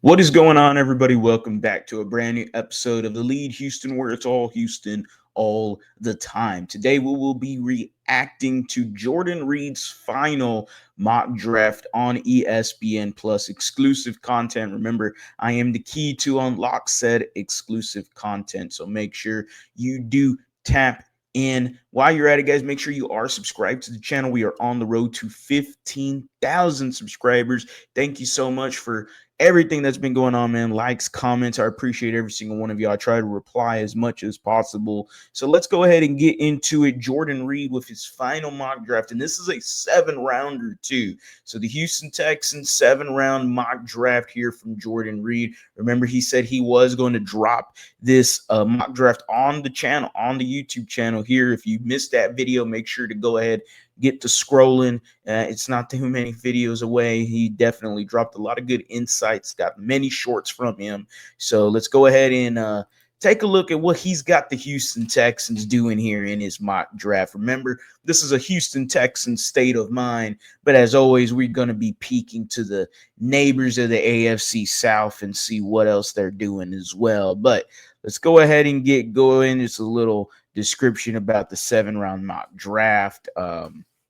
What is going on, everybody? Welcome back to a brand new episode of The Lead Houston, where it's all Houston all the time. Today, we will be reacting to Jordan Reed's final mock draft on ESPN Plus exclusive content. Remember, I am the key to unlock said exclusive content, so make sure you do tap in. While you're at it, guys, make sure you are subscribed to the channel. We are on the road to 15,000 subscribers. Thank you so much for everything that's been going on, man. Likes, comments. I appreciate every single one of you. I try to reply as much as possible. So let's go ahead and get into it. Jordan Reed with his final mock draft. And this is a 7-rounder, too. So the Houston Texans 7-round mock draft here from Jordan Reed. Remember, he said he was going to drop this mock draft on the channel, on the YouTube channel here. If you missed that video, make sure to go ahead, get to scrolling. It's not too many videos away. He definitely dropped a lot of good insights, got many shorts from him. So let's go ahead and take a look at what he's got the Houston Texans doing here in his mock draft. Remember, this is a Houston Texans state of mind, but as always, we're going to be peeking to the neighbors of the AFC South and see what else they're doing as well. But let's go ahead and get going. It's a little description about the 7-round mock draft.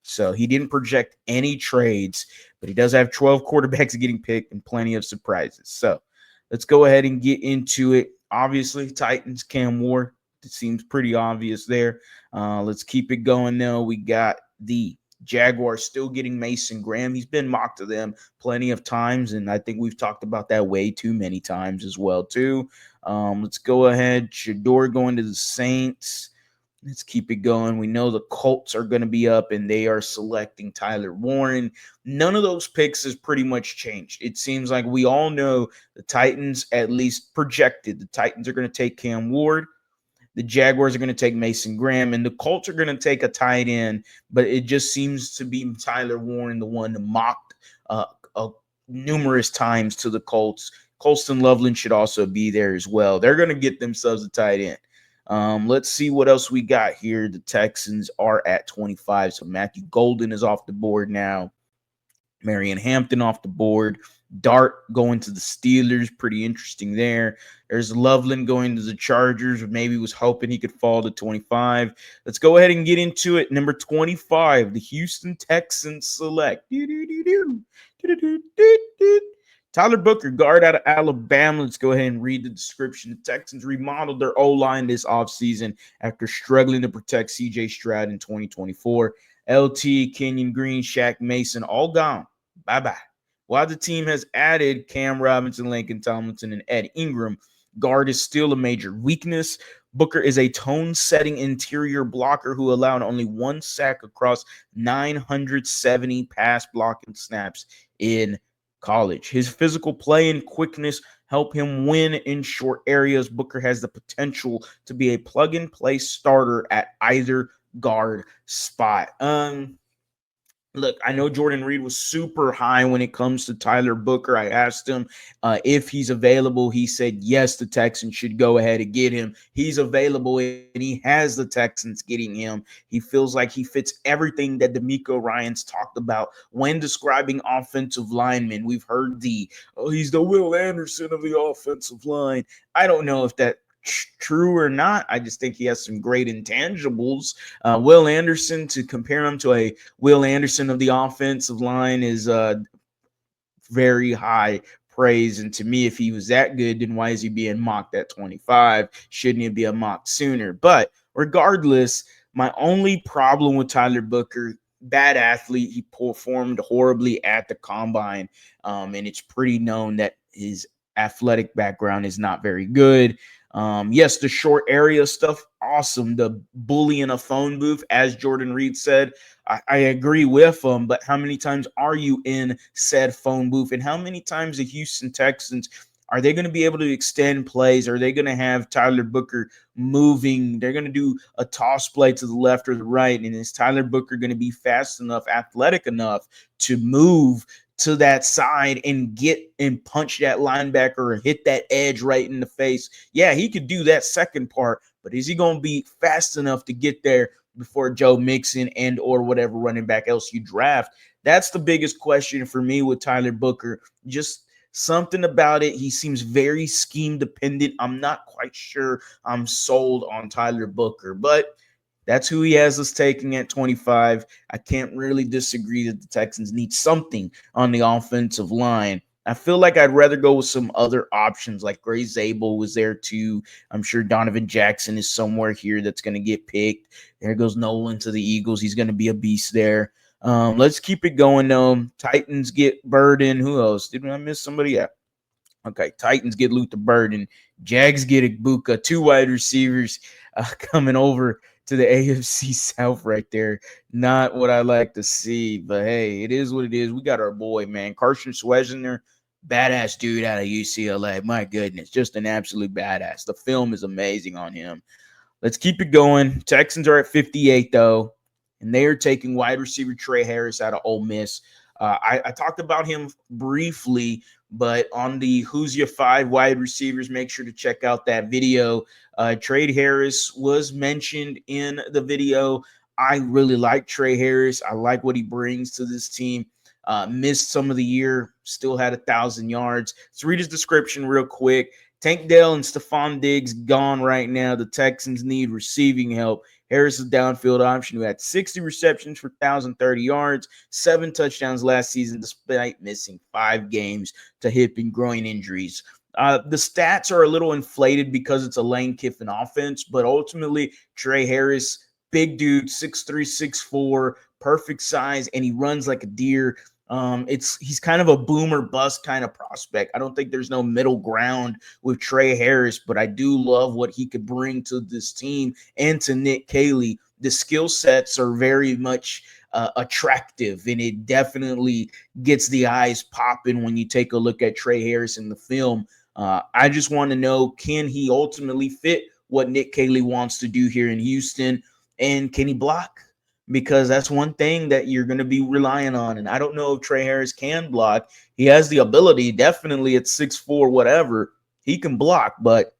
So he didn't project any trades, but he does have 12 quarterbacks getting picked and plenty of surprises. So let's go ahead and get into it. Obviously, Titans, Cam Ward. It seems pretty obvious there. Let's keep it going, though. We got the Jaguars still getting Mason Graham. He's been mocked to them plenty of times, and I think we've talked about that way too many times as well, too. Let's go ahead. Shador going to the Saints. Let's keep it going. We know the Colts are going to be up, and they are selecting Tyler Warren. None of those picks has pretty much changed. It seems like we all know the Titans, at least projected, the Titans are going to take Cam Ward. The Jaguars are going to take Mason Graham, and the Colts are going to take a tight end, but it just seems to be Tyler Warren, the one mocked numerous times to the Colts. Colston Loveland should also be there as well. They're going to get themselves a tight end. Let's see what else we got here. The Texans are at 25, so Matthew Golden is off the board now. Marion Hampton off the board. Dart going to the Steelers. Pretty interesting there. There's Loveland going to the Chargers. Maybe was hoping he could fall to 25. Let's go ahead and get into it. Number 25, the Houston Texans select. Tyler Booker, guard out of Alabama. Let's go ahead and read the description. The Texans remodeled their O-line this offseason after struggling to protect C.J. Stroud in 2024. LT, Kenyon Green, Shaq Mason, all gone. Bye-bye. While the team has added Cam Robinson, Laken Tomlinson, and Ed Ingram, guard is still a major weakness. Booker is a tone-setting interior blocker who allowed only one sack across 970 pass blocking snaps in college. His physical play and quickness help him win in short areas. Booker has the potential to be a plug-and-play starter at either guard spot. Look, I know Jordan Reed was super high when it comes to Tyler Booker. I asked him if he's available. He said, yes, the Texans should go ahead and get him. He's available, and he has the Texans getting him. He feels like he fits everything that DeMeco Ryans talked about when describing offensive linemen. We've heard he's the Will Anderson of the offensive line. I don't know if that true or not. I just think he has some great intangibles. Will Anderson, to compare him to a Will Anderson of the offensive line is very high praise. And to me, if he was that good, then why is he being mocked at 25? Shouldn't he be a mocked sooner? But regardless, my only problem with Tyler Booker, bad athlete, he performed horribly at the combine, and it's pretty known that his athletic background is not very good. Yes, the short area stuff, awesome. The bully in a phone booth, as Jordan Reed said, I agree with him. But how many times are you in said phone booth? And how many times the Houston Texans, are they going to be able to extend plays? Are they going to have Tyler Booker moving? They're going to do a toss play to the left or the right. And is Tyler Booker going to be fast enough, athletic enough to move to that side and get and punch that linebacker or hit that edge right in the face? Yeah, he could do that second part, but is he going to be fast enough to get there before Joe Mixon and or whatever running back else you draft? That's the biggest question for me with Tyler Booker. Just Something about it, he seems very scheme dependent. I'm not quite sure I'm sold on Tyler Booker, but that's who he has us taking at 25. I can't really disagree that the Texans need something on the offensive line. I feel like I'd rather go with some other options, like Gray Zabel was there too. I'm sure Donovan Jackson is somewhere here that's going to get picked. There goes Nolan to the Eagles. He's going to be a beast there. Let's keep it going, though. Titans get Burden. Who else? Did I miss somebody? Yeah. Okay, Titans get Luther Burden. Jags get Ibuka. Two wide receivers coming over to the AFC South right there. Not what I like to see, but hey, it is what it is. We got our boy, man. Carson Schwarzenegger, badass dude out of UCLA. My goodness, just an absolute badass. The film is amazing on him. Let's keep it going. Texans are at 58, though, and they are taking wide receiver Trey Harris out of Ole Miss. I talked about him briefly, but on the Who's Your Five wide receivers, make sure to check out that video. Trey Harris was mentioned in the video. I really like Trey Harris. I like what he brings to this team. Missed some of the year, still had 1,000 yards. Let's read his description real quick. Tank Dell and Stephon Diggs gone right now. The Texans need receiving help. Harris is downfield option who had 60 receptions for 1,030 yards, 7 touchdowns last season, despite missing 5 games to hip and groin injuries. The stats are a little inflated because it's a Lane Kiffin offense, but ultimately, Trey Harris, big dude, 6'3", 6'4", perfect size, and he runs like a deer. He's kind of a boomer bust kind of prospect. I don't think there's no middle ground with Trey Harris, but I do love what he could bring to this team and to Nick Caley. The skill sets are very much attractive, and it definitely gets the eyes popping when you take a look at Trey Harris in the film. I just want to know, can he ultimately fit what Nick Caley wants to do here in Houston, and can he block? Because that's one thing that you're going to be relying on. And I don't know if Trey Harris can block. He has the ability, definitely at 6'4", whatever. He can block, but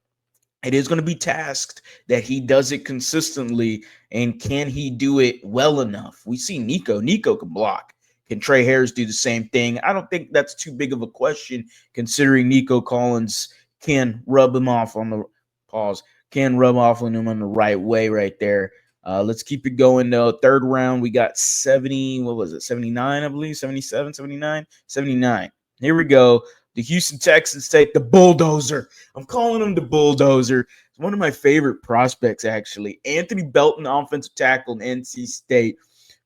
it is going to be tasked that he does it consistently. And can he do it well enough? We see Nico. Nico can block. Can Trey Harris do the same thing? I don't think that's too big of a question, considering Nico Collins can rub him off on the pause, can rub off on him on the right way right there. Let's keep it going, though. Third round, we got 70, what was it, 79, I believe, 77, 79, 79. Here we go. The Houston Texans take the bulldozer. I'm calling him the bulldozer. It's one of my favorite prospects, actually. Anthony Belton, offensive tackle in NC State.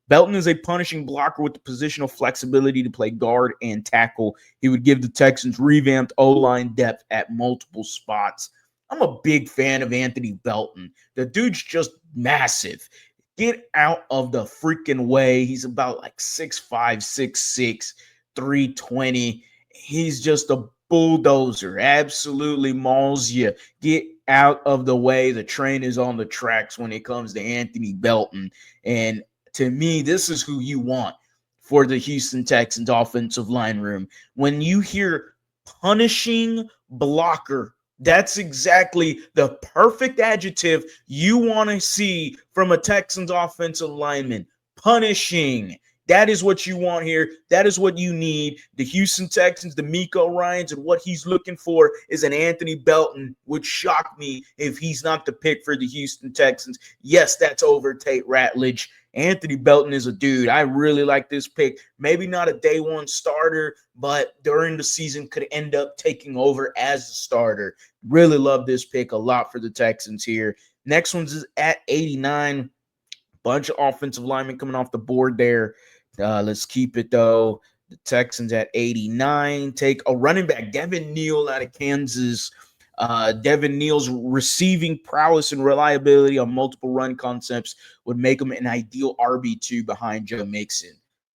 Belton is a punishing blocker with the positional flexibility to play guard and tackle. He would give the Texans revamped O-line depth at multiple spots. I'm a big fan of Anthony Belton. The dude's just massive. Get out of the freaking way. He's about like 6'5", 6'6", 320. He's just a bulldozer. Absolutely mauls you. Get out of the way. The train is on the tracks when it comes to Anthony Belton. And to me, this is who you want for the Houston Texans offensive line room. When you hear punishing blocker, that's exactly the perfect adjective you want to see from a Texans offensive lineman. Punishing. That is what you want here. That is what you need. The Houston Texans, the Miko Ryans, and what he's looking for is an Anthony Belton. Would shock me if he's not the pick for the Houston Texans. Yes, that's over Tate Ratledge. Anthony Belton is a dude. I really like this pick. Maybe not a day one starter, but during the season could end up taking over as a starter. Really love this pick a lot for the Texans here. Next one's at 89. Bunch of offensive linemen coming off the board there. Let's keep it, though. The Texans at 89 take a running back, Devin Neal out of Kansas. Devin Neal's receiving prowess and reliability on multiple run concepts would make him an ideal RB2 behind Joe Mixon.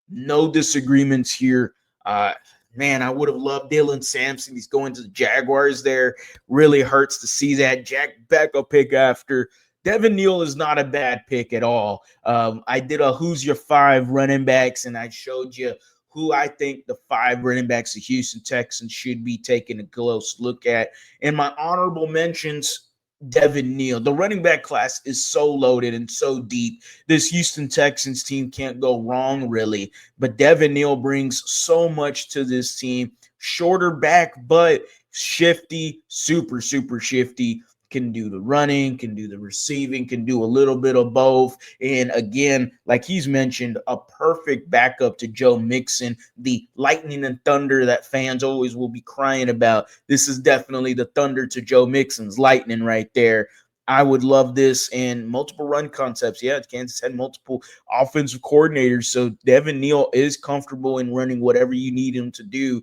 No disagreements here. Man, I would have loved Dylan Sampson. He's going to the Jaguars there. Really hurts to see that. Jack Beckel pick after. Devin Neal is not a bad pick at all. I did a Who's Your Five running backs, and I showed you who I think the 5 running backs the Houston Texans should be taking a close look at. In my honorable mentions, Devin Neal. The running back class is so loaded and so deep. This Houston Texans team can't go wrong, really. But Devin Neal brings so much to this team. Shorter back, but shifty, super, super shifty. Can do the running, can do the receiving, can do a little bit of both. And again, like he's mentioned, a perfect backup to Joe Mixon, the lightning and thunder that fans always will be crying about. This is definitely the thunder to Joe Mixon's lightning right there. I would love this and multiple run concepts. Yeah, Kansas had multiple offensive coordinators, so Devin Neal is comfortable in running whatever you need him to do.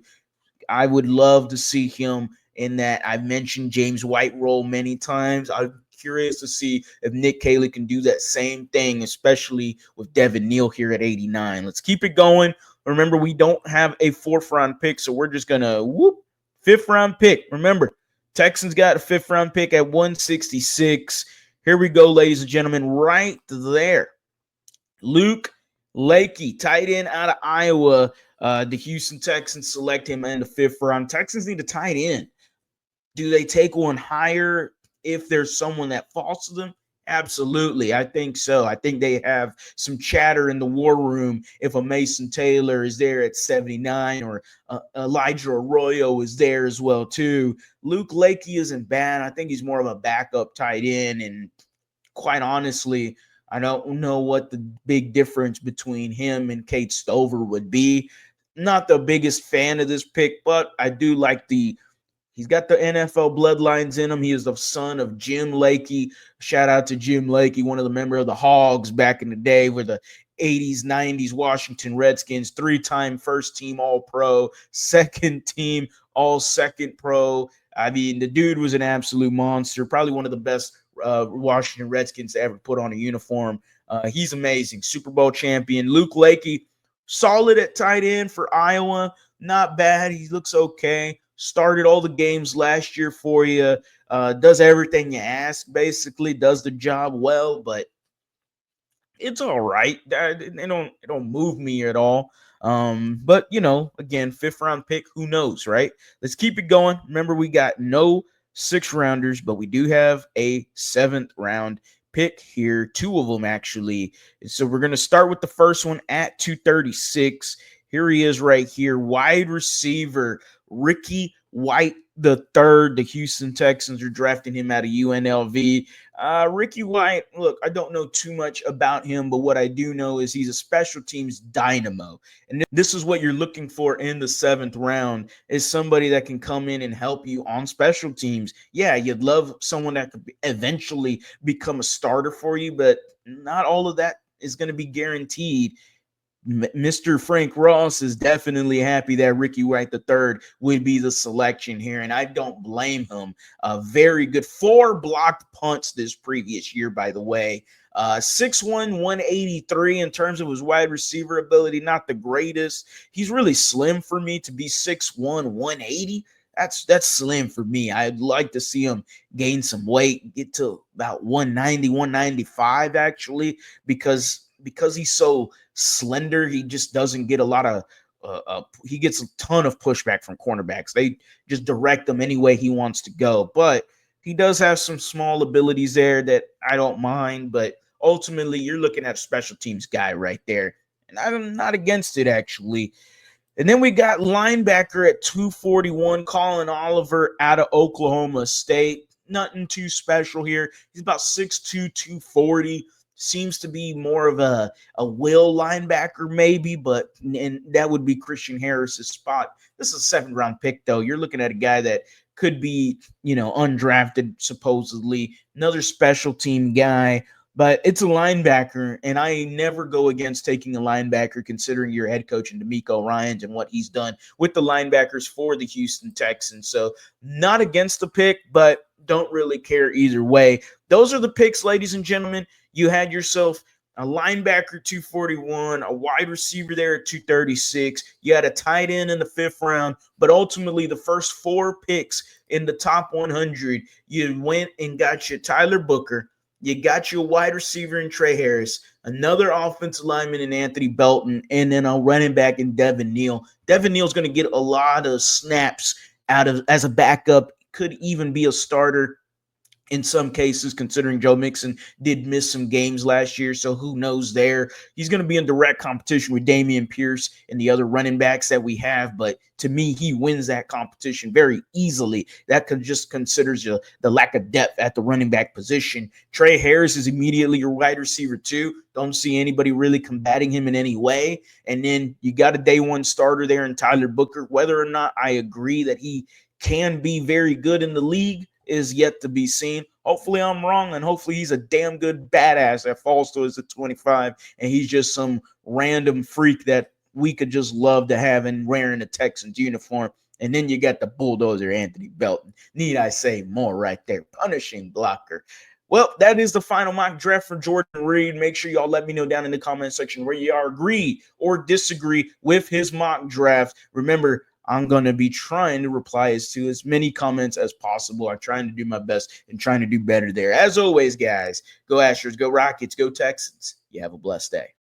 I would love to see him in that. I've mentioned James White role many times. I'm curious to see if Nick Caley can do that same thing, especially with Devin Neal here at 89. Let's keep it going. Remember, we don't have a fourth round pick, so we're just going to fifth round pick. Remember, Texans got a fifth round pick at 166. Here we go, ladies and gentlemen, right there. Luke Lakey, tight end out of Iowa. The Houston Texans select him in the fifth round. Texans need a tight end. Do they take one higher if there's someone that falls to them? Absolutely. I think so. I think they have some chatter in the war room if a Mason Taylor is there at 79 or Elijah Arroyo is there as well too. Luke Lakey isn't bad. I think he's more of a backup tight end, and quite honestly, I don't know what the big difference between him and Kate Stover would be. Not the biggest fan of this pick, but I do like he's got the NFL bloodlines in him. He is the son of Jim Lakey. Shout out to Jim Lakey, one of the members of the Hogs back in the day with the 80s, 90s Washington Redskins, three-time first-team All-Pro, second-team All-Second Pro. I mean, the dude was an absolute monster, probably one of the best Washington Redskins to ever put on a uniform. He's amazing. Super Bowl champion. Luke Lakey, solid at tight end for Iowa. Not bad. He looks okay. Started all the games last year for you. Does everything you ask, basically. Does the job well, but it's all right. It don't move me at all. But again, fifth round pick, who knows, right? Let's keep it going. Remember, we got no six rounders, but we do have a seventh round pick here, two of them actually. So we're gonna start with the first one at 236. Here he is right here, wide receiver Ricky White the third. The Houston Texans are drafting him out of UNLV. Ricky White, look, I don't know too much about him, but what I do know is he's a special teams dynamo. And this is what you're looking for in the seventh round, is somebody that can come in and help you on special teams. Yeah, you'd love someone that could eventually become a starter for you, but not all of that is going to be guaranteed. Mr. Frank Ross is definitely happy that Ricky White III would be the selection here, and I don't blame him. Very good. 4 blocked punts this previous year, by the way. 6'1", 183 in terms of his wide receiver ability, not the greatest. He's really slim for me to be 6'1", 180. That's slim for me. I'd like to see him gain some weight, get to about 190, 195 actually, because he's so slender, he just doesn't get a lot of he gets a ton of pushback from cornerbacks. They just direct him any way he wants to go. But he does have some small abilities there that I don't mind. But ultimately, you're looking at a special teams guy right there. And I'm not against it, actually. And then we got linebacker at 241, Colin Oliver out of Oklahoma State. Nothing too special here. He's about 6'2", 240. Seems to be more of a will linebacker maybe, and that would be Christian Harris's spot. This is a 7th round pick, though. You're looking at a guy that could be, undrafted, supposedly. Another special team guy. But it's a linebacker, and I never go against taking a linebacker considering your head coach and D'Amico Ryans and what he's done with the linebackers for the Houston Texans. So not against the pick, but don't really care either way. Those are the picks, ladies and gentlemen. You had yourself a linebacker 241, a wide receiver there at 236. You had a tight end in the 5th round, but ultimately the first 4 picks in the top 100, you went and got your Tyler Booker. You got your wide receiver in Trey Harris, another offensive lineman in Anthony Belton, and then a running back in Devin Neal. Devin Neal's going to get a lot of snaps out of as a backup, could even be a starter. in some cases, considering Joe Mixon did miss some games last year. So who knows there? He's going to be in direct competition with Dameon Pierce and the other running backs that we have. But to me, he wins that competition very easily. That just considers the lack of depth at the running back position. Trey Harris is immediately your wide receiver too. Don't see anybody really combating him in any way. And then you got a day one starter there in Tyler Booker. Whether or not I agree that he can be very good in the league is yet to be seen. Hopefully I'm wrong, and hopefully he's a damn good badass that falls to us at 25, and he's just some random freak that we could just love to have in wearing a Texans uniform. And then you got the bulldozer Anthony Belton. Need I say more right there? Punishing blocker. Well, that is the final mock draft for Jordan Reed. Make sure y'all let me know down in the comment section where you agree or disagree with his mock draft. Remember, I'm going to be trying to reply to as many comments as possible. I'm trying to do my best and trying to do better there. As always, guys, go Astros, go Rockets, go Texans. You have a blessed day.